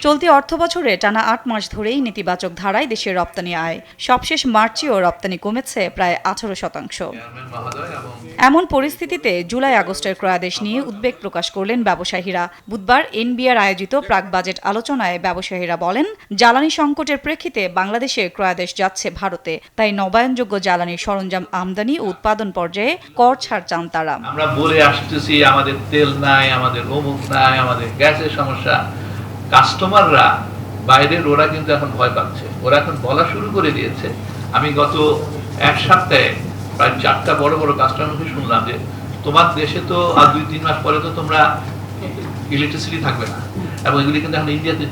চলতি অর্থবছরে টানা ৮ মাস ধরেই নেতিবাচক ধারায় দেশের রপ্তানি আয়। সবশেষ মার্চেও রপ্তানি কমেছে প্রায় 18%। এমন পরিস্থিতিতে জুলাই আগস্টের ক্রয়াদেশ নিয়ে উদ্বেগ প্রকাশ করলেন ব্যবসায়ীরা। বুধবার এনবিআর আয়োজিত প্রাক বাজেট আলোচনায় ব্যবসায়ীরা বলেন, জ্বালানি সংকটের প্রেক্ষিতে বাংলাদেশে ক্রয়াদেশ যাচ্ছে ভারতে, তাই নবায়নযোগ্য জ্বালানির সরঞ্জাম আমদানি ও উৎপাদন পর্যায়ে কর ছাড় চান তারা। আমরা বলে আসতেছি আমাদের তেল নাই, আমাদের অমুক নাই, আমাদের গ্যাসের সমস্যা। কাস্টমাররা বাইরের ওরা কিন্তু এখন ভয় পাচ্ছে, ওরা এখন বলা শুরু করে দিয়েছে। আমি গত এক সপ্তাহে প্রায় 4টা বড় বড় কাস্টমারকে শুনলাম যে তোমার দেশে তো আর 2-3 মাস পরে তো তোমরা ইলেকট্রিসিটি থাকবে না, এবং এগুলি কিন্তু এখন ইন্ডিয়াতে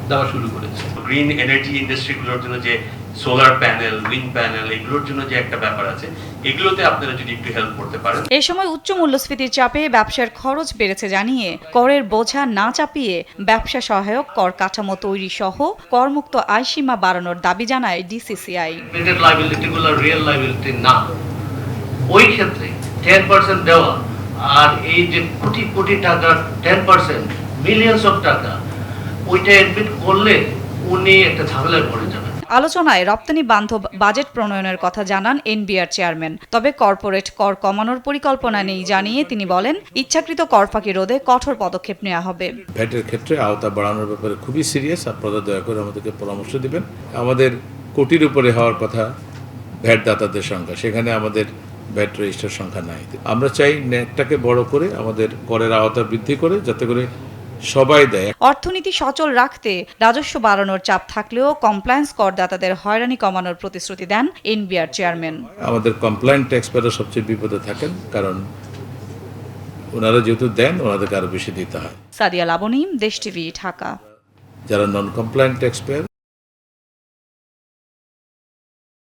দেওয়া শুরু করেছে। গ্রিন এনার্জি ইন্ডাস্ট্রিগুলোর জন্য যে সোলার প্যানেল, উইন্ড প্যানেল, এগুলোর জন্য যে একটা ব্যাপার আছে, এগুলোতে আপনারা যদি একটু হেল্প করতে পারেন। এই সময় উচ্চ মূল্যস্ফীতির চাপে ব্যবসার খরচ বেড়েছে জানিয়ে করের বোঝা না চাপিয়ে ব্যবসা সহায়ক কর কাঠামো তৈরি সহ করমুক্ত আয়সীমা বাড়ানোর দাবি জানায় ডিসিসিআই। লাইবিলিটিগুলো রিয়েল লাইবিলিটি না, ওই ক্ষেত্রে 10% দেওয়া, আর এই যে কোটি কোটি টাকার 10% মিলিয়নস অফ টাকা, ওইটা এডমিট করলে উনি একটা ঝামেলায় পড়ে যাবেন। আলোচনায় রপ্তানি বান্ধব বাজেট প্রণয়নের কথা জানান এনবিআর চেয়ারম্যান। তবে কর্পোরেট কর কমানোর পরিকল্পনা নেই জানিয়ে তিনি বলেন, ইচ্ছাকৃত কর ফাঁকি রোধে কঠোর পদক্ষেপ নেওয়া হবে। ভ্যাটের ক্ষেত্রে আওতা বাড়ানোর ব্যাপারে খুবই সিরিয়াস। আপনারা দয়া করে আমাদেরকে পরামর্শ দিবেন। আমাদের কোটির উপরে হওয়ার কথা ভ্যাট দাতাদের সংখ্যা, সেখানে আমাদের ভ্যাট রেজিস্টার সংখ্যা নাই। আমরা চাই নেটটাকে বড় করে আমাদের করের আওতা বৃদ্ধি করে, যাতে করে সবাই দেয়। অর্থনীতি সচল রাখতে রাজস্ব বাড়ানোর চাপ থাকলেও কমপ্লায়েন্স করদাতাদের হয়রানি কমানোর প্রতিশ্রুতি দেন এনবিআর চেয়ারম্যান। আমাদের কমপ্লায়েন্ট ট্যাক্স পেয়াররা সবচেয়ে বিপদে থাকেন, কারণ ওনারা যেহেতু দেন, ওনাদেরকে আরো বেশি দিতে হয়। সাদিয়া লাবনী, দেশ টিভি, ঢাকা। যারা নন কমপ্লায়েন্ট ট্যাক্স পেয়ার